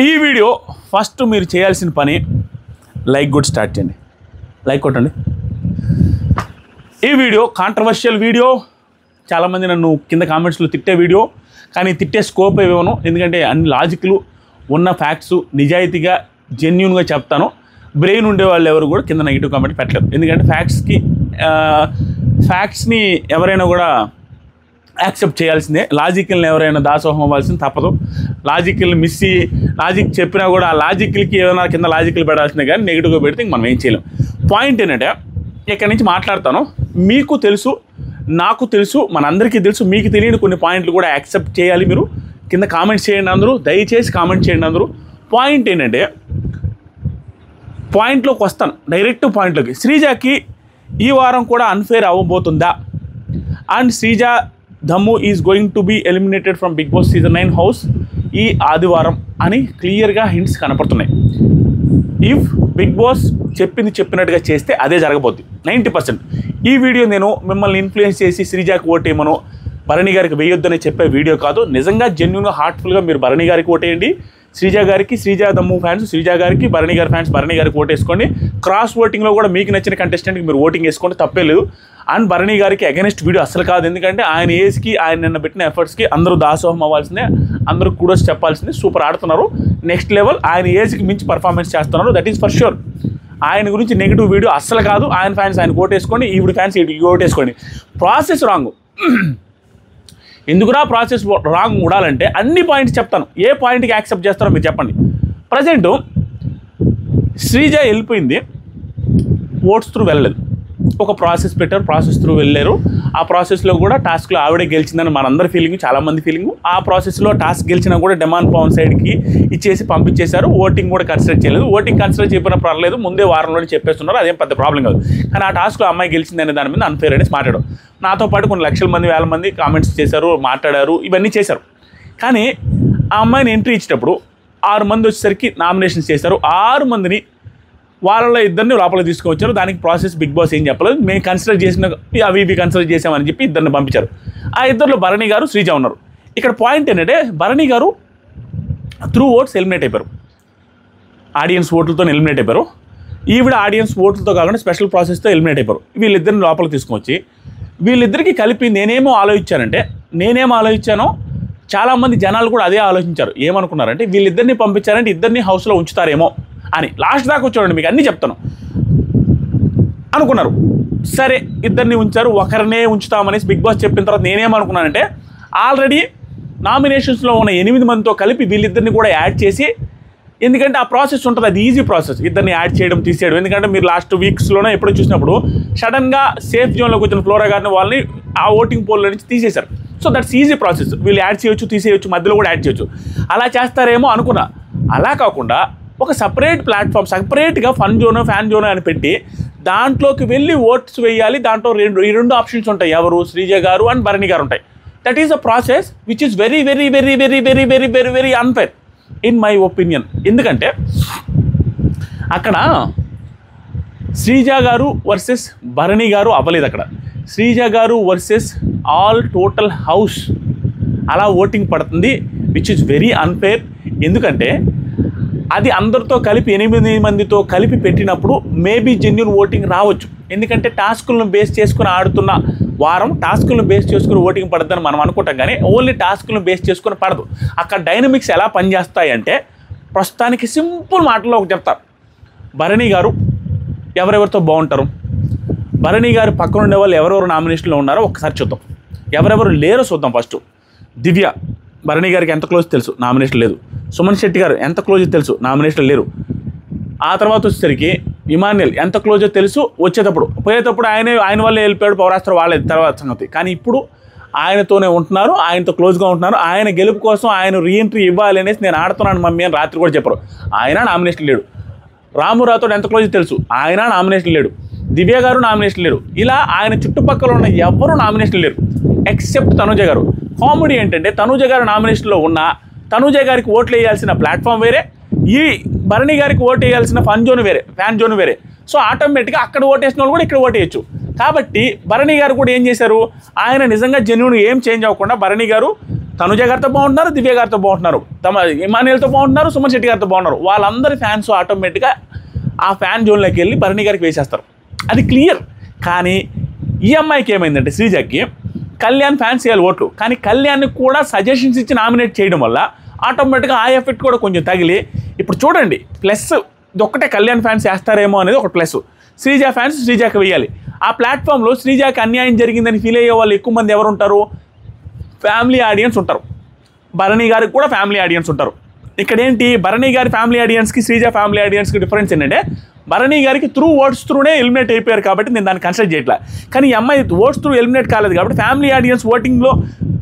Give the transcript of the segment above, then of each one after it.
ఈ video first మీరు చేయాల్సిన పని లైక్ కూడా స్టార్ట్ చేయండి. లైక్ కొట్టండి. ఈ వీడియో కాంట్రవర్షియల్ వీడియో, చాలామంది నన్ను కింద కామెంట్స్లో తిట్టే వీడియో, కానీ తిట్టే స్కోప్ ఇవ్వను. ఎందుకంటే అన్ని లాజిక్లు ఉన్న ఫ్యాక్ట్స్ నిజాయితీగా జెన్యూన్గా చెప్తాను. బ్రెయిన్ ఉండేవాళ్ళు ఎవరు కూడా కింద నెగిటివ్ కామెంట్ పెట్టలేరు. ఎందుకంటే ఫ్యాక్ట్స్ని ఎవరైనా కూడా యాక్సెప్ట్ చేయాల్సిందే. లాజికల్ని ఎవరైనా దాసోహం అవ్వాల్సింది తప్పదు. లాజికల్ని లాజిక్ చెప్పినా కూడా ఆ లాజికల్కి ఏమైనా కింద లాజికల్ పెట్టాల్సిందే, కానీ నెగిటివ్గా పెడితే మనం ఏం చేయలేం. పాయింట్ ఏంటంటే, ఇక్కడి నుంచి మాట్లాడతాను. మీకు తెలుసు, నాకు తెలుసు, మనందరికీ తెలుసు. మీకు తెలియని కొన్ని పాయింట్లు కూడా యాక్సెప్ట్ చేయాలి. మీరు కింద కామెంట్స్ చేయండి అందరూ, దయచేసి కామెంట్ చేయండి అందరూ. పాయింట్ ఏంటంటే, పాయింట్లోకి వస్తాను, డైరెక్ట్ పాయింట్లోకి. శ్రీజాకి ఈ వారం కూడా unfair అవ్వబోతుందా? And Sreeja Dammu is going to be eliminated from Bigg Boss season 9 house ఈ ఆదివారం అని క్లియర్గా హింట్స్ కనపడుతున్నాయి. ఇఫ్ బిగ్ బాస్ చెప్పినట్టుగా చేస్తే అదే జరగబోద్ది 90%. ఈ వీడియో నేను మిమ్మల్ని ఇన్ఫ్లుయెన్స్ చేసి శ్రీజాకి ఓటేయమనో భరణి గారికి వేయొద్దని చెప్పే వీడియో కాదు. నిజంగా జెన్యూన్గా హార్ట్ఫుల్గా మీరు భరణి గారికి ఓటేయండి. శ్రీజా గారికి, శ్రీజా దమ్ము ఫ్యాన్స్ శ్రీజా గారికి, భరణి గారి ఫ్యాన్స్ భరణి గారికి ఓటేసుకోండి. క్రాస్ ఓటింగ్లో కూడా మీకు నచ్చిన కంటెస్టెంట్కి మీరు ఓటింగ్ వేసుకోండి, తప్పే లేదు. అండ్ భరణి గారికి అగెనిస్ట్ వీడియో అసలు కాదు. ఎందుకంటే ఆయన ఏజ్కి, ఆయన నిన్న పెట్టిన ఎఫర్ట్స్కి అందరూ దాసోహం అవ్వాల్సిందే, అందరూ కుడోస్ చెప్పాల్సిందే. సూపర్ ఆడుతున్నారు, నెక్స్ట్ లెవెల్. ఆయన ఏజ్కి మించి పర్ఫార్మెన్స్ చేస్తున్నారు, దట్ ఈస్ ఫర్ ష్యూర్. ఆయన గురించి నెగిటివ్ వీడియో అస్సలు కాదు. ఆయన ఫ్యాన్స్ ఆయన ఓటేసుకోండి, ఈవిడ ఫ్యాన్స్ ఓటేసుకోండి. Process wrong. ఎందుకురా ప్రాసెస్ రాంగ్ ఉండాలంటే అన్ని పాయింట్స్ చెప్తాను. ఏ పాయింట్కి యాక్సెప్ట్ చేస్తారో మీరు చెప్పండి. ప్రజెంట్ శ్రీజ వెళ్ళిపోయింది, ఓట్స్ త్రూ వెళ్ళలేదు. ఒక ప్రాసెస్ పెట్టారు, ప్రాసెస్ త్రూ వెళ్ళారు. ఆ ప్రాసెస్లో కూడా టాస్క్లో ఆవిడే గెలిచిందని మనందరి ఫీలింగ్, చాలామంది ఫీలింగ్. ఆ ప్రాసెస్లో టాస్క్ గెలిచినా కూడా డిమాండ్ పవన్ సైడ్కి ఇచ్చేసి పంపించేశారు. ఓటింగ్ కూడా కన్సిడర్ చేయలేదు. ఓటింగ్ కన్సిడర్ చెప్పినా పర్లేదు, ముందే వారంలోనే చెప్పేస్తున్నారు, అదేం పెద్ద ప్రాబ్లం కాదు. కానీ ఆ టాస్క్లో అమ్మాయి గెలిచిందనే దాని మీద అన్ఫేర్ అనేసి మాట్లాడారు. నాతో పాటు కొన్ని లక్షల మంది, వేల మంది కామెంట్స్ చేశారు, మాట్లాడారు, ఇవన్నీ చేశారు. కానీ ఆ అమ్మాయిని ఎంట్రీ ఇచ్చేటప్పుడు 6 మంది వచ్చేసరికి నామినేషన్స్ చేశారు. 6 మందిని వాళ్ళలో 2 లోపల తీసుకొచ్చారు. దానికి ప్రాసెస్ బిగ్ బాస్ ఏం చెప్పలేదు. మేము కన్సిడర్ చేసిన అవి కన్సిడర్ చేసామని చెప్పి 2 పంపించారు. ఆ 2లో భరణి గారు, శ్రీజ ఉన్నారు. ఇక్కడ పాయింట్ ఏంటంటే, Bharani garu through oats eliminate అయిపోయారు, ఆడియన్స్ ఓట్లతో ఎలిమినేట్ అయిపోయారు. ఈవిడ ఆడియన్స్ ఓట్లతో కాకుండా స్పెషల్ ప్రాసెస్తో ఎలిమినేట్ అయిపోయారు. వీళ్ళిద్దరిని లోపలికి తీసుకొచ్చి వీళ్ళిద్దరికీ కలిపి నేనేమో ఆలోచించానో చాలామంది జనాలు కూడా అదే ఆలోచించారు. ఏమనుకున్నారంటే, వీళ్ళిద్దరిని పంపించారంటే ఇద్దరిని హౌస్లో ఉంచుతారేమో అని. లాస్ట్ దాకా వచ్చాడండి, మీకు అన్నీ చెప్తాను అనుకున్నారు. సరే, ఇద్దరిని ఉంచారు, ఒకరినే ఉంచుతామనేసి బిగ్ బాస్ చెప్పిన తర్వాత నేనేమనుకున్నానంటే, ఆల్రెడీ నామినేషన్స్లో ఉన్న 8 మందితో కలిపి వీళ్ళిద్దరిని కూడా యాడ్ చేసి, ఎందుకంటే ఆ ప్రాసెస్ ఉంటుంది, అది ఈజీ ప్రాసెస్, ఇద్దరిని యాడ్ చేయడం తీసేయడం. ఎందుకంటే మీరు లాస్ట్ వీక్స్లోనే ఎప్పుడో చూసినప్పుడు సడన్గా సేఫ్ జోన్లోకి వచ్చిన ఫ్లోరా గారిని వాళ్ళని ఆ ఓటింగ్ పోల్లో నుంచి తీసేశారు. So that's easy process. వీళ్ళు యాడ్ చేయొచ్చు, తీసేయచ్చు, మధ్యలో కూడా యాడ్ చేయొచ్చు. అలా చేస్తారేమో అనుకున్నా. అలా కాకుండా ఒక సపరేట్ ప్లాట్ఫామ్, సపరేట్గా ఫన్ జోనో, ఫ్యాన్ జోనో అని పెట్టి దాంట్లోకి వెళ్ళి ఓట్స్ వేయాలి. దాంట్లో 2 ఆప్షన్స్ ఉంటాయి, ఎవరు, శ్రీజ గారు అండ్ భరణి గారు ఉంటాయి. That is a process which is very very very very very very very very unfair in my opinion. ఎందుకంటే అక్కడ శ్రీజ గారు వర్సెస్ భరణి గారు అవ్వలేదు. అక్కడ శ్రీజ గారు వర్సెస్ ఆల్ టోటల్ హౌస్ అలా ఓటింగ్ పడుతుంది, విచ్ ఈజ్ వెరీ అన్ఫేర్. ఎందుకంటే అది అందరితో కలిపి 8 మందితో కలిపి పెట్టినప్పుడు మేబీ జెన్యూన్ ఓటింగ్ రావచ్చు. ఎందుకంటే టాస్కులను బేస్ చేసుకుని ఆడుతున్న వారం, టాస్కులను బేస్ చేసుకుని ఓటింగ్ పడద్దని మనం అనుకుంటాం, కానీ ఓన్లీ టాస్కులను బేస్ చేసుకుని పడదు. అక్కడ డైనమిక్స్ ఎలా పనిచేస్తాయి అంటే, ప్రస్తుతానికి సింపుల్ మాటల్లో ఒక చెప్తారు. భరణి గారు ఎవరెవరితో బాగుంటారు, భరణి గారు పక్కన ఉండే వాళ్ళు ఎవరెవరు నామినేషన్లో ఉన్నారో ఒకసారి చూద్దాం. ఎవరెవరు లేరో చూద్దాం. ఫస్ట్ దివ్య, భరణి గారికి ఎంత క్లోజ్ తెలుసు, నామినేషన్ లేదు. సుమన్ శెట్టి గారు ఎంత క్లోజ్ తెలుసు, నామినేషన్ లేరు. ఆ తర్వాత వచ్చేసరికి ఇమాన్యుయల్ ఎంత క్లోజో తెలుసు, వచ్చేటప్పుడు పోయేటప్పుడు ఆయన వల్లే వెళ్ళిపోయాడు, పౌరాస్త్ర వాళ్ళే తర్వాత సంగతి. కానీ ఇప్పుడు ఆయనతోనే ఉంటున్నారు, ఆయనతో క్లోజ్గా ఉంటున్నారు. ఆయన గెలుపు కోసం ఆయన రీఎంట్రీ ఇవ్వాలి అనేసి నేను ఆడుతున్నాను మమ్మీ అని రాత్రి కూడా చెప్పారు. ఆయన నామినేషన్ లేడు. రామురాతో ఎంత క్లోజ్ తెలుసు, ఆయన నామినేషన్ లేడు. దివ్య గారు నామినేషన్ లేరు. ఇలా ఆయన చుట్టుపక్కల ఉన్న ఎవరు నామినేషన్ లేరు ఎక్సెప్ట్ తనుజ గారు. కామెడీ ఏంటంటే, తనుజ గారు నామినేషన్లో ఉన్న తనుజ గారికి ఓట్లు వేయాల్సిన ప్లాట్ఫామ్ వేరే, ఈ భరణి గారికి ఓటు వేయాల్సిన ఫన్ జోన్ వేరే, ఫ్యాన్ జోన్ వేరే. సో ఆటోమేటిక్గా అక్కడ ఓటేసిన వాళ్ళు కూడా ఇక్కడ ఓటేయచ్చు. కాబట్టి భరణి గారు కూడా ఏం చేశారు, ఆయన నిజంగా జెన్యూన్ ఏం చేంజ్ అవ్వకుండా భరణి గారు తనుజ గారితో బాగుంటున్నారు, దివ్య గారితో బాగుంటున్నారు, ఇమానియల్తో బాగుంటున్నారు, సుమన్ శెట్టి గారితో బాగున్నారు. వాళ్ళందరి ఫ్యాన్స్ ఆటోమేటిక్గా ఆ ఫ్యాన్ జోన్లోకి వెళ్ళి భరణి గారికి వేసేస్తారు. అది క్లియర్. కానీ ఈ అమ్మాయికి ఏమైందంటే శ్రీజకి కళ్యాణ్ ఫ్యాన్స్ వేయాలి ఓట్లు, కానీ కళ్యాణ్ని కూడా సజెషన్స్ ఇచ్చి నామినేట్ చేయడం వల్ల ఆటోమేటిక్గా ఆ ఎఫెక్ట్ కూడా కొంచెం తగిలి ఇప్పుడు చూడండి ప్లస్ ఇది ఒక్కటే కళ్యాణ్ ఫ్యాన్స్ వేస్తారేమో అనేది ఒక ప్లస్. శ్రీజ ఫ్యాన్స్ శ్రీజాకి వేయాలి. ఆ ప్లాట్ఫామ్లో శ్రీజాకి అన్యాయం జరిగిందని ఫీల్ అయ్యే వాళ్ళు ఎక్కువ మంది ఎవరు ఉంటారు? ఫ్యామిలీ ఆడియన్స్ ఉంటారు. భరణి గారికి కూడా ఫ్యామిలీ ఆడియన్స్ ఉంటారు. ఇక్కడ ఏంటి భరణి గారి ఫ్యామిలీ ఆడియన్స్కి శ్రీజ ఫ్యామిలీ ఆడియన్స్కి డిఫరెన్స్ ఏంటంటే భరణి గారికి ఓట్స్ త్రూనే ఎలిమినేట్ అయిపోయారు కాబట్టి నేను దాన్ని కన్సిడర్ చేయట్లా. కానీ ఈ అమ్మాయి ఓట్స్ త్రూ ఎలిమినేట్ కాలేదు కాబట్టి ఫ్యామిలీ ఆడియన్స్ ఓటింగ్లో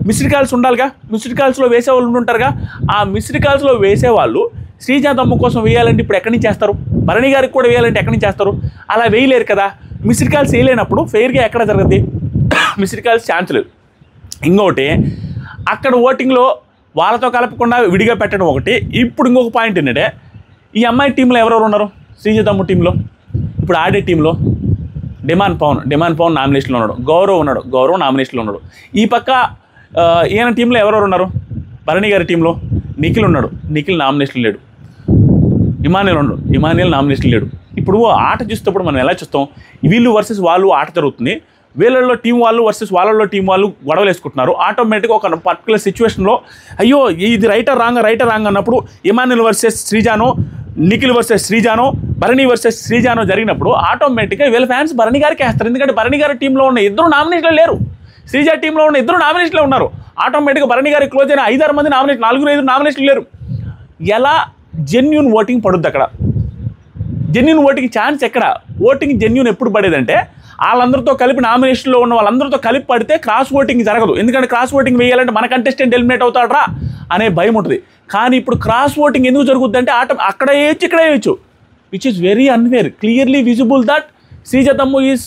మిస్డ్ కాల్స్ ఉండాలిగా, మిస్డ్ కాల్స్లో వేసేవాళ్ళు ఉంటుంటారుగా. ఆ మిస్డ్ కాల్స్లో వేసేవాళ్ళు శ్రీజ దమ్ము కోసం వేయాలంటే ఇప్పుడు ఎక్కడి నుంచి చేస్తారు? భరణి గారికి కూడా వేయాలంటే ఎక్కడి నుంచి చేస్తారు? అలా వేయలేరు కదా. మిస్డ్ కాల్స్ వేయలేనప్పుడు ఫెయిర్గా ఎక్కడ జరుగుతుంది? మిస్డ్ కాల్స్ ఛాన్స్ లేదు. ఇంకోటి అక్కడ ఓటింగ్లో వాళ్ళతో కలపకుండా విడిగా పెట్టడం ఒకటి. ఇప్పుడు ఇంకొక పాయింట్ ఏంటంటే ఈ అమ్మాయి టీంలో ఎవరెవరు ఉన్నారు? శ్రీజ తమ్ము టీంలో ఇప్పుడు ఆడే టీంలో డిమాండ్ పవన్ నామినేషన్లో ఉన్నాడు, గౌరవ్ నామినేషన్లో ఉన్నాడు. ఈ పక్క ఈయన టీంలో ఎవరెవరు ఉన్నారు? భరణి గారి టీంలో నిఖిల్ నామినేషన్ లేడు, ఇమానియల్ నామినేషన్ లేడు. ఇప్పుడు ఆట చూసేటప్పుడు మనం ఎలా చూస్తాం? వీళ్ళు వర్సెస్ వాళ్ళు ఆట జరుగుతుంది, వీళ్ళల్లో టీం వాళ్ళు వర్సెస్ వాళ్ళల్లో టీం వాళ్ళు గొడవలు వేసుకుంటున్నారు. ఆటోమేటిక్గా ఒక పర్టికులర్ సిచ్యువేషన్లో అయ్యో ఇది రైటర్ రాంగ్ అన్నప్పుడు ఇమానియల్ వర్సెస్ శ్రీజానో, నిఖిల్ వర్సెస్ శ్రీజానో, భరణి వర్సెస్ శ్రీజానో జరిగినప్పుడు ఆటోమేటిక్గా వీళ్ళ ఫ్యాన్స్ భరణి గారికి వేస్తారు. ఎందుకంటే భరణి గారి టీంలో ఉన్న ఇద్దరు నామినేషన్లో లేరు, శ్రీజ టీంలో ఉన్న ఇద్దరు నామినేషన్లో ఉన్నారు. ఆటోమేటిక్గా భరణి గారికి క్లోజ్ అయిన 5-6 మంది నామినేషన్, 4-5 నామినేషన్లు లేరు. ఎలా జెన్యూన్ ఓటింగ్ పడుద్ది అక్కడ? జెన్యూన్ ఓటింగ్ ఛాన్స్ ఎక్కడ? ఓటింగ్ జెన్యూన్ ఎప్పుడు పడేదంటే వాళ్ళందరితో కలిపి నామినేషన్లో ఉన్న వాళ్ళందరితో కలిపి పడితే క్రాస్ ఓటింగ్ జరగదు. ఎందుకంటే క్రాస్ ఓటింగ్ వేయాలంటే మన కంటెస్టెంట్ ఎలిమినేట్ అవుతాడ్రా అనే భయం ఉంటుంది. కానీ ఇప్పుడు క్రాస్ ఓటింగ్ ఎందుకు జరుగుద్ది అంటే అక్కడ వేయచ్చు, ఇక్కడ వేయచ్చు, which is very unfair. Clearly visible that Sreeja thumb is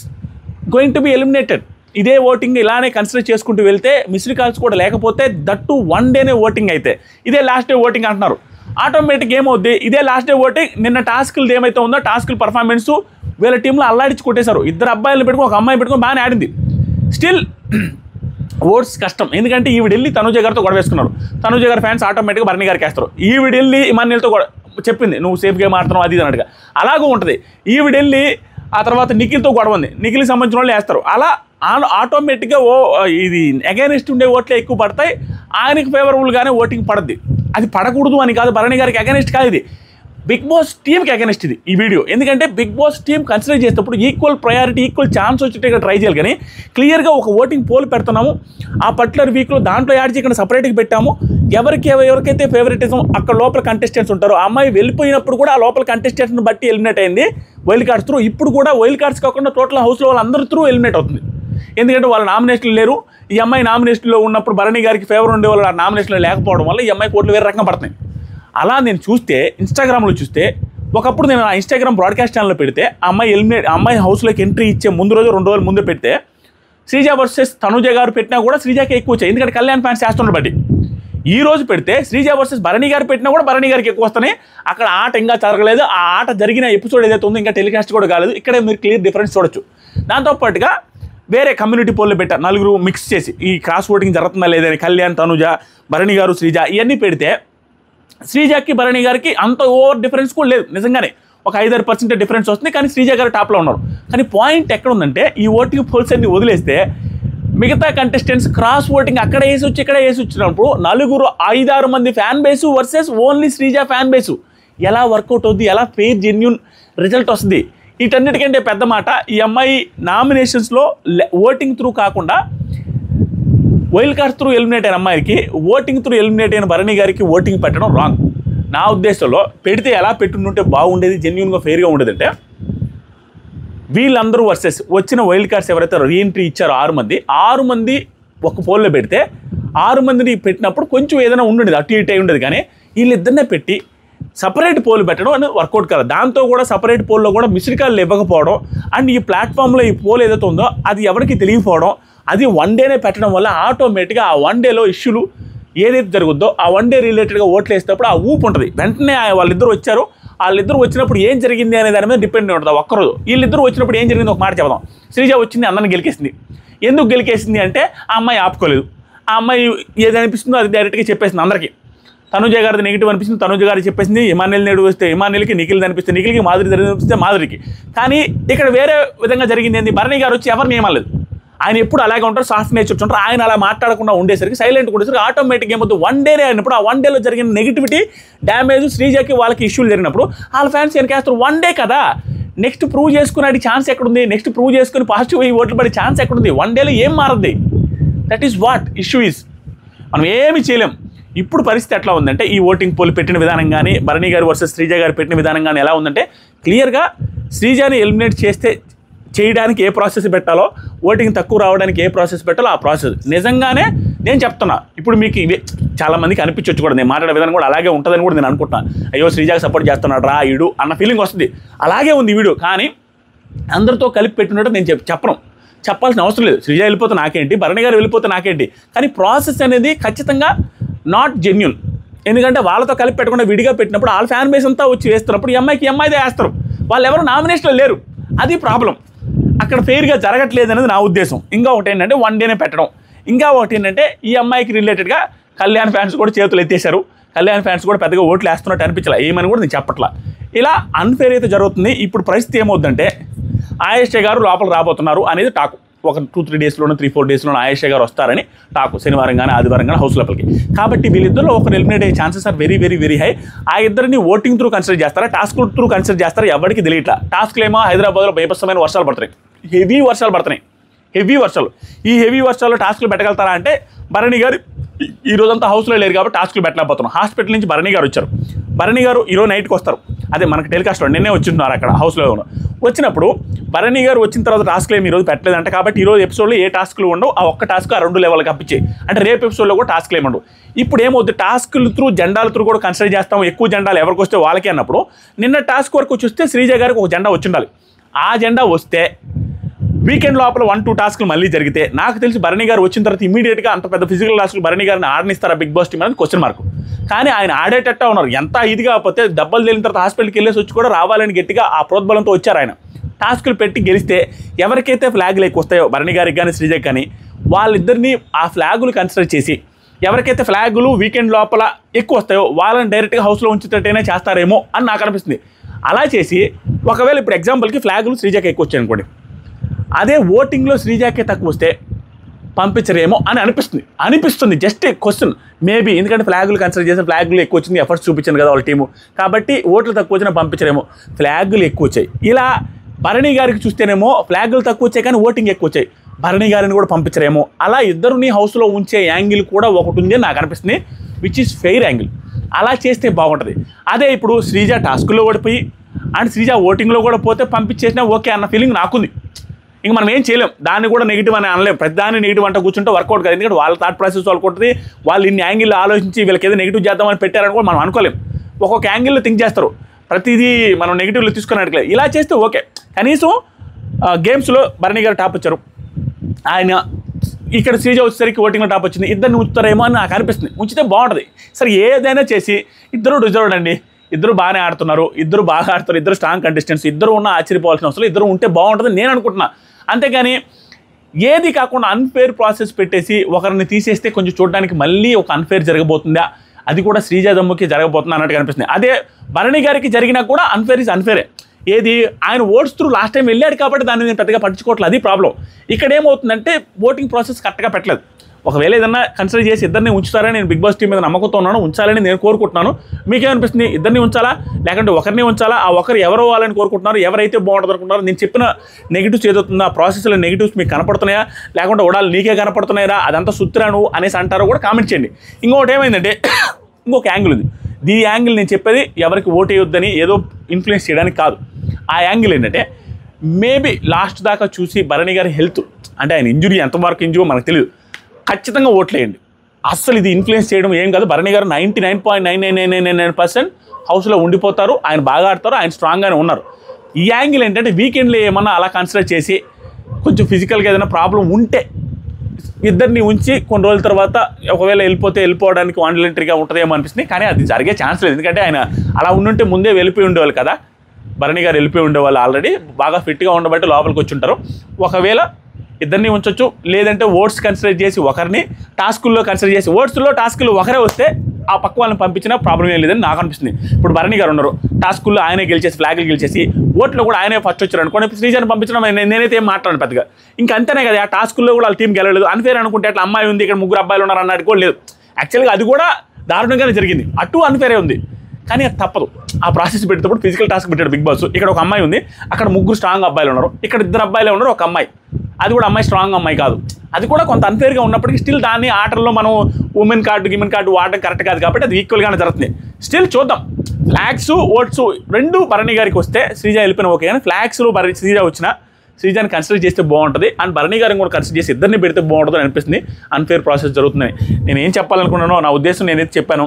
going to be eliminated. ఇదే ఓటింగ్ ఇలానే కన్సిడర్ చేసుకుంటూ వెళ్తే మిస్డ్ కాల్స్ కూడా లేకపోతే దట్టు 1 డేనే ఓటింగ్ అయితే ఇదే లాస్ట్ డే ఓటింగ్ అంటున్నారు. ఆటోమేటిక్ ఏమవుద్ది? ఇదే లాస్ట్ డే ఓటింగ్. నిన్న టాస్క్లు ఏమైతే ఉందో టాస్క్ల పర్ఫార్మెన్స్ వీళ్ళ టీంలో అల్లాడించి కొట్టేశారు. 2 అబ్బాయిలు పెట్టుకుని ఒక అమ్మాయి పెట్టుకుని బాగానే ఆడింది. స్టిల్ ఓట్స్ కష్టం. ఎందుకంటే ఈవిడ వెళ్ళి తనుజ గారితో గొడవ వేసుకున్నారు. తనుజ గారి ఫ్యాన్స్ ఆటోమేటిక్గా భరణి గారికి వేస్తారు. ఈవిడ వెళ్ళి ఇమానియల్తో చెప్పింది నువ్వు సేఫ్ గేమ్ ఆడుతున్నావు అది అన్నట్టుగా. అలాగూ ఉంటుంది. ఈవిడ వెళ్ళి ఆ తర్వాత నిఖిల్తో గొడవ ఉంది, నిఖిల్కి సంబంధించిన వాళ్ళు వేస్తారు. అలా ఆటోమేటిక్గా ఇది అగైనెస్ట్ ఉండే ఓట్లే ఎక్కువ పడతాయి, ఆయనకి ఫేవరబుల్గానే ఓటింగ్ పడుద్ది. అది పడకూడదు అని కాదు, భరణి గారికి అగైనెస్ట్ కాదు, ఇది బిగ్ బాస్ టీమ్కి అగైనెస్ట్ ఇది ఈ వీడియో. ఎందుకంటే బిగ్ బాస్ టీమ్ కన్సిడర్ చేసేటప్పుడు ఈక్వల్ ప్రయారిటీ, ఈక్వల్ ఛాన్స్ వచ్చేట్టుగా ట్రై చేయాలి. కానీ క్లియర్గా ఒక ఓటింగ్ పోల్ పెడుతున్నాము, ఆ పర్టికులర్ వీక్లో దాంట్లో యాడ్ చేయకుండా సపరేట్గా పెట్టాము. ఎవరికైతే ఫేవరెటిజం అక్కడ లోపల కంటెస్టెంట్స్ ఉంటారో ఆ అమ్మాయి వెళ్ళిపోయినప్పుడు కూడా ఆ లోపల కంటెస్టెంట్స్ని బట్టి ఎలిమినేట్ అయింది వైల్డ్ కార్డ్స్ త్రూ. ఇప్పుడు కూడా వైల్డ్ కార్డ్స్ కాకుండా టోటల్ హౌస్లో వాళ్ళందరూ త్రూ ఎలిమినేట్ అవుతుంది. ఎందుకంటే వాళ్ళ నామినేషన్లు లేరు. ఈ అమ్మాయి నామినేషన్లో ఉన్నప్పుడు భరణి గారికి ఫేవర్ ఉండే వాళ్ళు ఆ నామినేషన్లో లేకపోవడం వల్ల ఈ అమ్మాయి కోట్లు వేరే రకంగా పడుతున్నాయి. అలా నేను చూస్తే ఇన్స్టాగ్రామ్లో చూస్తే ఒకప్పుడు నేను ఆ ఇన్స్టాగ్రామ్ బ్రాడ్కాస్ట్ ఛానల్లో పెడితే ఆ అమ్మాయి హౌస్లోకి ఎంట్రీ ఇచ్చే ముందు రోజు 2 రోజుల ముందు పెడితే శ్రీజ వర్సెస్ తనుజ గారు పెట్టినా కూడా శ్రీజకి ఎక్కువ వచ్చాయి, ఎందుకంటే కళ్యాణ్ ఫ్యాన్స్ చేస్తున్నారు బట్టి. ఈ రోజు పెడితే శ్రీజ వర్సెస్ భరణి గారు పెట్టినా కూడా భరణి గారికి ఎక్కువ వస్తున్నాయి. అక్కడ ఆట ఇంకా జరగలేదు, ఆ ఆట జరిగిన ఎపిసోడ్ ఏదైతే ఉందో ఇంకా టెలికాస్ట్ కూడా కాలేదు. ఇక్కడే మీరు క్లియర్ డిఫరెన్స్ చూడొచ్చు. దాంతోపాటుగా వేరే కమ్యూనిటీ పోల్లో పెట్టారు, 4 మిక్స్ చేసి ఈ క్రాస్ ఓటింగ్ జరుగుతుందా లేదని కళ్యాణ్, తనుజ, భరణి గారు, శ్రీజ ఇవన్నీ పెడితే శ్రీజకి భరణి గారికి అంత ఓవర్ డిఫరెన్స్ కూడా లేదు. నిజంగానే ఒక 5-6% డిఫరెన్స్ వస్తుంది, కానీ శ్రీజ గారు టాప్లో ఉన్నారు. కానీ పాయింట్ ఎక్కడ ఉందంటే ఈ ఓటింగ్ పోల్స్ అన్ని వదిలేస్తే మిగతా కంటెస్టెంట్స్ క్రాస్ ఓటింగ్ అక్కడ వేసి వచ్చి ఇక్కడ వేసి వచ్చినప్పుడు 5-6 మంది fan base versus only Sreeja fan base ఎలా వర్కౌట్ అవుద్ది, ఎలా ఫెయిర్ జెన్యూన్ రిజల్ట్ వస్తుంది? వీటన్నిటికంటే పెద్ద మాట ఈ అమ్మాయి నామినేషన్స్లో ఓటింగ్ త్రూ కాకుండా వైల్డ్ కార్డ్స్ త్రూ ఎలిమినేట్ అయిన అమ్మాయికి ఓటింగ్ త్రూ ఎలిమినేట్ అయిన భరణి గారికి ఓటింగ్ పెట్టడం రాంగ్. నా ఉద్దేశంలో పెడితే ఎలా పెట్టుంటే బాగుండేది, జెన్యూన్గా ఫెయిర్గా ఉండేదంటే వీళ్ళందరూ వర్సెస్ వచ్చిన వైల్డ్ కార్డ్స్ ఎవరైతే రీఎంట్రీ ఇచ్చారో 6 మంది ఒక పోల్లో పెడితే 6 మందిని పెట్టినప్పుడు కొంచెం ఏదైనా ఉండేది, అటు ఇటు అయి ఉండేది. కానీ వీళ్ళిద్దరినే పెట్టి సపరేట్ పోల్ పెట్టడం అనేది వర్కౌట్ కాదు. దాంతో కూడా సపరేట్ పోల్లో కూడా మిస్డ్ కాల్లు ఇవ్వకపోవడం అండ్ ఈ ప్లాట్ఫామ్లో ఈ పోల్ ఏదైతే ఉందో అది ఎవరికి తెలియకపోవడం, అది 1 డేనే పెట్టడం వల్ల ఆటోమేటిక్గా ఆ 1 డేలో ఇష్యూలు ఏదైతే జరుగుద్దో ఆ 1 డే రిలేటెడ్గా ఓట్లు వేసేటప్పుడు ఆ ఊపు ఉంటుంది. వెంటనే వాళ్ళిద్దరు వచ్చారు, వాళ్ళిద్దరు వచ్చినప్పుడు ఏం జరిగింది అనే దాని మీద డిపెండ్ ఉంటుంది. ఒక్కరోజు వీళ్ళిద్దరు వచ్చినప్పుడు ఏం జరిగింది ఒక మాట చెప్దాం. శ్రీజ వచ్చింది, అందరిని గెలికేసింది. ఎందుకు గెలికేసింది అంటే ఆ అమ్మాయి ఆపుకోలేదు. ఆ అమ్మాయి ఏది అనిపిస్తుందో అది డైరెక్ట్గా చెప్పేసింది అందరికీ. తనుజ గారిది నెగిటివ్ అనిపిస్తుంది, తనుజ గారికి చెప్పేసింది. ఇమానుయల్ నెగిటివ్ వస్తే ఇమానుయల్కి, నిఖిల్ అనిపిస్తే నిఖిల్కి, మాధురి అనిపిస్తే మాధురికి. కానీ ఇక్కడ వేరే విధంగా జరిగింది ఏంది, భరణి గారు వచ్చి ఎవరిని ఏమలేదు. ఆయన ఎప్పుడు అలాగే ఉంటారు, సాఫ్ట్ నేచర్ ఉంటారు. ఆయన అలా మాట్లాడకుండా ఉండేసరికి, సైలెంట్గా ఉండేసరికి ఆటోమేటిక్గా ఏమవుతుంది, వన్ డేనే అయినప్పుడు ఆ వన్ డేలో జరిగిన నెగిటివిటీ డ్యామేజ్ శ్రీజకి వాళ్ళకి ఇష్యూలు జరిగినప్పుడు వాళ్ళ ఫ్యాన్స్ వెనకేస్తారు. వన్ డే కదా, నెక్స్ట్ ప్రూవ్ చేసుకునే ఛాన్స్ ఎక్కడుంది, నెక్స్ట్ ప్రూవ్ చేసుకుని పాజిటివ్ అయ్యి ఓట్లు పడే ఛాన్స్ ఎక్కడుంది. వన్ డేలో ఏం మారద్ది. That is what issue is. మనం ఏమి చేయలేం. ఇప్పుడు పరిస్థితి ఎట్లా ఉందంటే, ఈ ఓటింగ్ పోల్ పెట్టిన విధానం కానీ, భరణి గారు వర్సెస్ శ్రీజ గారు పెట్టిన విధానం కానీ ఎలా ఉందంటే, క్లియర్గా శ్రీజని ఎలిమినేట్ చేయడానికి ఏ ప్రాసెస్ పెట్టాలో, ఓటింగ్ తక్కువ రావడానికి ఏ ప్రాసెస్ పెట్టాలో ఆ ప్రాసెస్. నిజంగానే నేను చెప్తున్నా, ఇప్పుడు మీకు చాలామందికి అనిపించవచ్చు కూడా, నేను మాట్లాడే విధానం కూడా అలాగే ఉంటుందని కూడా నేను అనుకుంటున్నాను. అయ్యో శ్రీజకి సపోర్ట్ చేస్తున్నాడు రా ఈడు అన్న ఫీలింగ్ వస్తుంది. అలాగే ఉంది వీడియో. కానీ అందరితో కలిపి పెట్టినట్టు నేను చెప్పాల్సిన అవసరం లేదు. శ్రీజ వెళ్ళిపోతే నాకేంటి, భరణి గారు వెళ్ళిపోతే నాకేంటి. కానీ ప్రాసెస్ అనేది ఖచ్చితంగా నాట్ జెన్యూన్. ఎందుకంటే వాళ్ళతో కలిపి పెట్టకుండా విడిగా పెట్టినప్పుడు వాళ్ళ ఫ్యాన్ బేస్ అంతా వచ్చి వేస్తున్నప్పుడు ఈ అమ్మాయిదే వేస్తారు. వాళ్ళు ఎవరు నామినేషన్లో లేరు. అది ప్రాబ్లం. అక్కడ ఫెయిర్గా జరగట్లేదు అనేది నా ఉద్దేశం. ఇంకా ఒకటి ఏంటంటే వన్ డేనే పెట్టడం. ఇంకా ఒకటి ఏంటంటే ఈ అమ్మాయికి రిలేటెడ్గా కళ్యాణ్ ఫ్యాన్స్ కూడా చేతులు ఎత్తేశారు. కళ్యాణ్ ఫ్యాన్స్ కూడా పెద్దగా ఓట్లు వేస్తున్నట్టు అనిపించలే, ఏమని కూడా నేను చెప్పట్లా. ఇలా అన్ఫేర్ అయితే జరుగుతుంది. ఇప్పుడు పరిస్థితి ఏమవుతుందంటే, ఆయేషా గారు లోపల రాబోతున్నారు అనేది టాకు. ఒక 2-3 డేస్లోనూ 3-4 డేస్లోనూ ఆయేషా గారు వస్తారని టాకు. శనివారం కానీ ఆదివారం కానీ హౌస్ లోపలికి. కాబట్టి వీళ్ళిద్దరిలో ఒకరు ఎలిమినేట్ అయ్యే chances are very very very high. ఆ ఇద్దరిని ఓటింగ్ త్రూ కన్సిడర్ చేస్తారా, టాస్క్ త్రూ కన్సిడర్ చేస్తారా, ఎవరికి తెలియట్లా. టాస్క్లు ఏమో హైదరాబాద్లో బీభత్సమైన వర్షాలు పడుతున్నాయి, హెవీ వర్షాలు పడుతున్నాయి. ఈ హెవీ వర్షాల్లో టాస్క్లు పెట్టగలుగుతారా అంటే, భరణి గారు ఈ రోజంతా హౌస్లో లేరు కాబట్టి టాస్క్లు పెట్టలేకపోతున్నాం. హాస్పిటల్ నుంచి భరణి గారు వచ్చారు. భరణి గారు ఈరోజు నైట్కి వస్తారు. అదే మనకు టెలికాస్ట్లో నిన్నే వచ్చిస్తున్నారు అక్కడ హౌస్లో వచ్చినప్పుడు. భరణి గారు వచ్చిన తర్వాత టాస్క్లు ఏమి ఈరోజు పెట్టలేదంట. కాబట్టి ఈరోజు ఎపిసోడ్లో ఏ టాస్క్లు ఉండవు. ఆ ఒక్క టాస్క్ ఆ 2 లెవెల్కి అప్పించాయి. అంటే రేపు ఎపిసోడ్లో కూడా టాస్క్లు ఏమి ఉండవు. ఇప్పుడు ఏమవుతుంది, టాస్క్లు త్రూ జెండాల త్రూ కూడా కన్సిడర్ చేస్తాం. ఎక్కువ జెండాలు ఎవరికి వస్తే వాళ్ళకి అన్నప్పుడు నిన్న టాస్క్ వరకు చూస్తే శ్రీజ గారికి ఒక జెండా వచ్చి ఉండాలి. ఆ జెండా వస్తే వీకెండ్ లోపల 1-2 టాస్క్లు మళ్ళీ జరిగితే నాకు తెలిసి భరణి గారు వచ్చిన తర్వాత ఇమీడియట్గా అంత పెద్ద ఫిజికల్ టాస్క్లు భరణి గారిని ఆడనిస్తారా బిగ్ బాస్ టీం అనేది క్వశ్చన్ మార్క్. కానీ ఆయన ఆడేటట్టు ఉన్నారు. ఎంత ఇది కాకపోతే దెబ్బలు తేలిన తర్వాత హాస్పిటల్కి వెళ్ళేసి వచ్చి కూడా రావాలని గట్టిగా ఆ ప్రోద్బలంతో వచ్చారు ఆయన. టాస్కులు పెట్టి గెలిస్తే ఎవరికైతే ఫ్లాగులు ఎక్కువ వస్తాయో భరణి గారికి కానీ శ్రీజకి కానీ, వాళ్ళిద్దరినీ ఆ ఫ్లాగులు కన్సిడర్ చేసి ఎవరికైతే ఫ్లాగులు వీకెండ్ లోపల ఎక్కువ వస్తాయో వాళ్ళని డైరెక్ట్గా హౌస్లో ఉంచేటట్టయినా చేస్తారేమో అని నాకు అనిపిస్తుంది. అలా చేసి ఒకవేళ ఇప్పుడు ఎగ్జాంపుల్కి ఫ్లాగులు శ్రీజకి ఎక్కువ వచ్చాయి అనుకోండి, అదే ఓటింగ్లో శ్రీజకే తక్కువ వస్తే పంపించరేమో అని అనిపిస్తుంది. Just question maybe. ఎందుకంటే ఫ్లాగులు కన్సిడర్ చేసిన ఫ్లాగులు ఎక్కువ వచ్చింది, ఎఫర్ట్స్ చూపించాను కదా వాళ్ళ టీము. కాబట్టి ఓట్లు తక్కువ వచ్చినా పంపించరేమో, ఫ్లాగులు ఎక్కువ వచ్చాయి. ఇలా భరణి గారికి చూస్తేనేమో ఫ్లాగులు తక్కువ వచ్చాయి కానీ ఓటింగ్ ఎక్కువ వచ్చాయి, భరణి గారిని కూడా పంపించరేమో. అలా ఇద్దరుని హౌస్లో ఉంచే యాంగిల్ కూడా ఒకటి ఉంది అని నాకు అనిపిస్తుంది, విచ్ ఈస్ ఫెయిర్ యాంగిల్. అలా చేస్తే బాగుంటుంది. అదే ఇప్పుడు శ్రీజ టాస్కుల్లో ఓడిపోయి అండ్ శ్రీజ ఓటింగ్లో కూడా పోతే పంపించేసినా ఓకే అన్న ఫీలింగ్ నాకుంది. ఇంక మనం ఏం చేయలేం, దాన్ని కూడా నెగిటివ్ అని అనలేం. ప్రతిదాన్ని నెగిటివ్ అంటే కూర్చుంటే వర్కౌట్ కాదు. ఎందుకంటే వాళ్ళ థాట్ ప్రాసెస్ వాళ్ళకి ఉంటుంది. వాళ్ళు ఇన్ని యాంగిల్ ఆలోచించి వీళ్ళకి ఏదో నెగిటివ్ చేద్దామని పెట్టారని కూడా మనం అనుకోలేం. ఒక్కొక్క యాంగిల్లో థింక్ చేస్తారు. ప్రతిదీ మనం నెగిటివ్లో తీసుకుని అడగలేదు. ఇలా చేస్తే ఓకే. కనీసం గేమ్స్లో భరణి గారు టాప్ వచ్చారు, ఆయన ఇక్కడ శ్రీజ వచ్చేసరికి ఓటింగ్లో టాప్ వచ్చింది. ఇద్దరిని ఉంచుతారేమో అని నాకు అనిపిస్తుంది. ఉంచితే బాగుంటుంది. సరే ఏదైనా చేసి ఇద్దరు డిజర్వ్డ్ అండి, ఇద్దరు బాగానే ఆడుతున్నారు, ఇద్దరు బాగా ఆడుతారు, ఇద్దరు స్ట్రాంగ్ కంటెస్టెంట్స్, ఇద్దరు ఉన్న ఆశ్చర్యపోవాల్సిన అవసరం, ఇద్దరు ఉంటే బాగుంటుంది నేను అనుకుంటున్నా. అంతేగాని ఏది కాకుండా అన్ఫేర్ ప్రాసెస్ పెట్టేసి ఒకరిని తీసేస్తే కొంచెం చూడడానికి మళ్ళీ ఒక అన్ఫేర్ జరగబోతుందా, అది కూడా శ్రీజ దమ్ముకి జరగబోతుందా అన్నట్టుగా అనిపిస్తుంది. అదే భరణి గారికి జరిగినా కూడా అన్ఫేర్ ఈజ్ అన్ఫేరే. ఏది ఆయన ఓట్స్ త్రూ లాస్ట్ టైం వెళ్ళాడు కాబట్టి దాన్ని నేను పెద్దగా పట్టించుకోవట్లేదు, అది ప్రాబ్లం. ఇక్కడ ఏమవుతుందంటే ఓటింగ్ ప్రాసెస్ కరెక్ట్గా పెట్టలేదు. ఒకవేళ ఏదన్నా కన్సిడర్ చేసి ఇద్దరిని ఉంచుతారని నేను బిగ్ బాస్ టీం మీద నమ్మకంతో ఉన్నాను, ఉంచాలని నేను కోరుకుంటున్నాను. మీకేమనిపిస్తుంది, ఇద్దరిని ఉంచాలా లేకుంటే ఒకరిని ఉంచాలా? ఆ ఒకరు ఎవరు అవ్వాలని కోరుకుంటున్నారు, ఎవరైతే బాగుంటుంది అనుకుంటున్నారు? నేను చెప్పిన నెగిటివ్స్ ఏదవుతుందో ఆ ప్రాసెస్లో నెగిటివ్స్ మీకు కనపడుతున్నాయా లేకుంటే ఓడాలు నీకే కనపడుతున్నాయా, అదంతా సుత్రాను అనేసి అంటారో కూడా కామెంట్ చేయండి. ఇంకొకటి ఏమైందంటే ఇంకొక యాంగిల్ ఉంది. ఈ యాంగిల్ నేను చెప్పేది ఎవరికి ఓటు వేయొద్దని ఏదో ఇన్ఫ్లుయెన్స్ చేయడానికి కాదు. ఆ యాంగిల్ ఏంటంటే మేబీ లాస్ట్ దాకా చూసి భరణి గారి హెల్త్ అంటే ఆయన ఇంజురీ ఎంతవరకు ఇంజురీ మనకు తెలియదు, ఖచ్చితంగా ఓట్లేయండి. అస్సలు ఇది ఇన్ఫ్లుయెన్స్ చేయడం ఏం కాదు. భరణి గారు 99.9999% హౌస్లో ఉండిపోతారు. ఆయన బాగా ఆడతారు, ఆయన స్ట్రాంగ్గానే ఉన్నారు. ఈ యాంగిల్ ఏంటంటే వీకెండ్లో ఏమన్నా అలా కన్సిడర్ చేసి కొంచెం ఫిజికల్గా ఏదైనా ప్రాబ్లం ఉంటే ఇద్దరిని ఉంచి కొన్ని రోజుల తర్వాత ఒకవేళ వెళ్ళిపోవడానికి వాలంటరీగా ఉంటుందేమో అనిపిస్తుంది. కానీ అది జరిగే ఛాన్స్ లేదు. ఎందుకంటే ఆయన అలా ఉండుంటే ముందే వెళ్ళిపోయి ఉండేవాళ్ళు కదా. భరణి గారు వెళ్ళిపోయి ఉండేవాళ్ళు, ఆల్రెడీ బాగా ఫిట్గా ఉండబట్టి లోపలికి వచ్చి ఉంటారు. ఒకవేళ ఇద్దరిని ఉంచొచ్చు, లేదంటే ఓట్స్ కన్సిడర్ చేసి ఒకరిని, టాస్కుల్లో కన్సిడర్ చేసి టాస్కులు ఒకరే వస్తే ఆ పక్క వాళ్ళని పంపించినా ప్రాబ్లం ఏం లేదని నాకు అనిపిస్తుంది. ఇప్పుడు భరణి గారు ఉన్నారు, టాస్కుల్లో ఆయనే గెలిచేసి ఫ్లాగ్లు గెలిచేసి ఓట్లో కూడా ఆయనే ఫస్ట్ వచ్చారు అనుకోండి, శ్రీజాని పంపించడం నేనైతే ఏం మాట్లాడను పెద్దగా. ఇంకా అంతేనే కదా, ఆ టాస్కుల్లో కూడా వాళ్ళ టీం గెలవలేదు అన్ఫేర్ అనుకుంటే అట్లా అమ్మాయి ఉంది ఇక్కడ 3 అబ్బాయిలు ఉన్నారు అన్నట్టు కూడా లేదు. యాక్చువల్గా అది కూడా దారుణంగానే జరిగింది, అటు అన్ఫేరే ఉంది. కానీ అది తప్పదు, ఆ ప్రాసెస్ పెట్టేటప్పుడు ఫిజికల్ టాస్క్ పెట్టాడు బిగ్ బాస్. ఇక్కడ ఒక అమ్మాయి ఉంది, అక్కడ 3 స్ట్రాంగ్ అబ్బాయిలు ఉన్నారు, ఇక్కడ 2 అబ్బాయిలే ఉన్నారు, ఒక అమ్మాయి. అది కూడా అమ్మాయి స్ట్రాంగ్ అమ్మాయి కాదు. అది కూడా కొంత అన్ఫేర్గా ఉన్నప్పటికీ స్టిల్ దాన్ని ఆటల్లో మనం ఉమెన్ కార్డు వాడడం కరెక్ట్ కాదు కాబట్టి అది ఈక్వల్గానే జరుగుతుంది. స్టిల్ చూద్దాం. ఫ్లాగ్స్ ఓట్స్ 2 భరణి గారికి వస్తే శ్రీజ వెళ్ళిపోయిన ఓకే, కానీ ఫ్లాగ్స్లో శ్రీజ వచ్చినా శ్రీజాని కన్సిడర్ చేస్తే బాగుంటుంది, అండ్ భరణి గారిని కూడా కన్సిడర్ చేసి ఇద్దరిని పెడితే బాగుంటుంది అని అనిపిస్తుంది. అన్ఫేర్ ప్రాసెస్ జరుగుతుందని నేను ఏం చెప్పాలనుకున్నానో నా ఉద్దేశం నేనైతే చెప్పాను.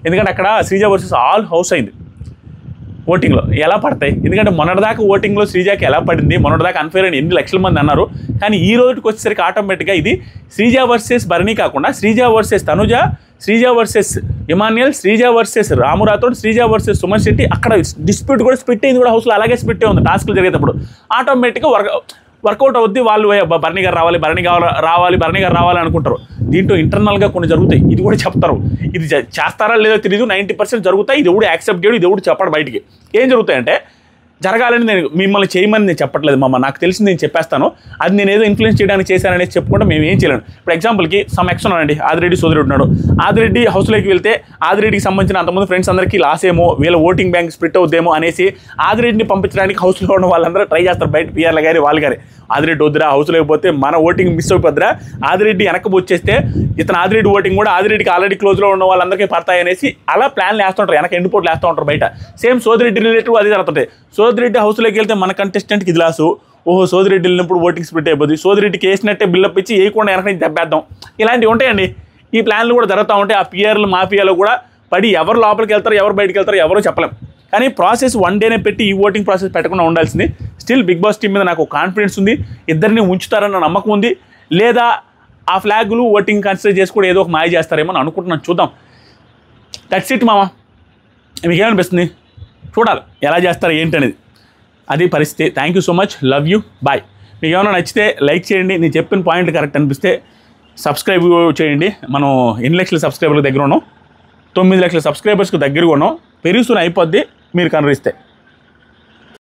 ఎందుకంటే అక్కడ శ్రీజ వర్సెస్ ఆల్ హౌస్ అయింది. ఓటింగ్లో ఎలా పడతాయి, ఎందుకంటే మొన్నటిదాకా ఓటింగ్లో శ్రీజాకి ఎలా పడింది, మొన్నటిదాకా అన్ఫేర్ అని ఎన్ని లక్షల మంది అన్నారు. కానీ ఈ రోజుకి వచ్చేసరికి ఆటోమేటిక్గా ఇది శ్రీజ వర్సెస్ భరణి కాకుండా Sreeja versus Tanuja, Sreeja versus Emmanuel, Sreeja versus Ramu Rathod, Sreeja versus Suman Shetty. అక్కడ డిస్ప్యూట్ కూడా స్ప్లిట్ అయింది కూడా, హౌస్లో అలాగే స్ప్లిట్ ఉంది. టాస్క్లు జరిగేటప్పుడు ఆటోమేటిక్గా వర్కౌట్ అవుద్ది. వాళ్ళు భరణి గారు రావాలి అనుకుంటారు. దీంట్లో ఇంటర్నల్గా కొన్ని జరుగుతాయి, ఇది కూడా చెప్తారు. ఇది చేస్తారా లేదో తెలియదు, 90% జరుగుతాయి. ఇది ఎవడు యాక్సెప్ట్ చేయడు, ఇది ఎవడు చెప్పడు బయటికి. ఏం జరుగుతాయంటే జరగాలని నేను మిమ్మల్ని చేయమని నేను చెప్పట్లేదు మామ, నాకు తెలిసింది నేను చెప్పేస్తాను. అది నేను ఏదో ఇన్ఫ్లుయెన్స్ చేయడానికి చేశాననేసి చెప్పుకుంటే మేము ఏం చేయలేను. ఇప్పుడు ఎగ్జాంపుల్కి సమ్ ఎక్స్ ఉన్నాడండి, ఆదిరెడ్డి సోదరుడు ఉన్నాడు. ఆదిరెడ్డి హౌస్లోకి వెళ్తే ఆదిరెడ్డికి సంబంధించిన అంతమంది ఫ్రెండ్స్ అందరికీ లాస్ ఏమో, వీళ్ళ ఓటింగ్ బ్యాంక్ స్ప్లిట్ అవుద్దేమో అనేసి ఆదిరెడ్డిని పంపించడానికి హౌస్లో ఉన్న వాళ్ళందరూ ట్రై చేస్తారు, బయట పిఆర్లు కానీ వాళ్ళు కానీ. ఆదిరెడ్డి వద్దురా, హౌస్లో పోతే మన ఓటింగ్ మిస్ అయిపోద్దిరా, ఆదిరెడ్డి వెనక్కి వచ్చేస్తే ఇతను ఆదిరెడ్డి ఓటింగ్ కూడా ఆదిరెడ్డికి ఆల్రెడీ క్లోజ్లో ఉన్న వాళ్ళందరికీ పడతాయి అనేసి అలా ప్లాన్లు వేస్తుంటారు, వెనక ఎండిపోట్లు వేస్తూ ఉంటారు బయట. సేమ్ సోదిరెడ్డి రిలేటివ్ అది జరుగుతుంటాయి. సోదిరెడ్డి హౌస్లోకి వెళ్తే మన కంటెస్టెంట్కి ఇది లాసు, ఓహో సోదిరెడ్డి వెళ్ళినప్పుడు ఓటింగ్ స్ప్లిట్ అయిపోతుంది, సోదిరెడ్డికి వేసినట్టే బిల్డప్ ఇచ్చి వేయకుండా వెనక నుంచి దెబ్బేద్దాం, ఇలాంటివి ఉంటాయండి. ఈ ప్లాన్లు కూడా జరుగుతూ ఉంటాయి. ఆ పిఆర్లు మాఫియాలో కూడా పడి ఎవరు లోపలికి వెళ్తారు, ఎవరు బయటకు వెళ్తారో ఎవరో చెప్పలేం. కానీ ప్రాసెస్ 1 డేనే పెట్టి ఈ ఓటింగ్ ప్రాసెస్ పెట్టకుండా ఉండాల్సింది. స్టిల్ బిగ్ బాస్ టీం మీద నాకు కాన్ఫిడెన్స్ ఉంది, ఇద్దరిని ఉంచుతారన్న నమ్మకం ఉంది. లేదా ఆ ఫ్లాగులు ఓటింగ్ కన్సిడర్ చేసి కూడా ఏదో ఒక మాయ చేస్తారేమో అని అనుకుంటున్నాను. చూద్దాం. దట్స్ ఇట్ మామ. మీకేమనిపిస్తుంది? చూడాలి ఎలా చేస్తారు ఏంటనేది, అది పరిస్థితి. Thank you so much, love you, bye. మీకు ఏమైనా నచ్చితే లైక్ చేయండి, నేను చెప్పిన పాయింట్ కరెక్ట్ అనిపిస్తే సబ్స్క్రైబ్ చేయండి. మనం ఎన్ని లక్షల సబ్స్క్రైబర్ల దగ్గర ఉన్నాం? 9 లక్షల సబ్స్క్రైబర్స్కి దగ్గరగా ఉన్నాం. పెరుగుతున్న అయిపోద్ది మీరు కనురిస్తే.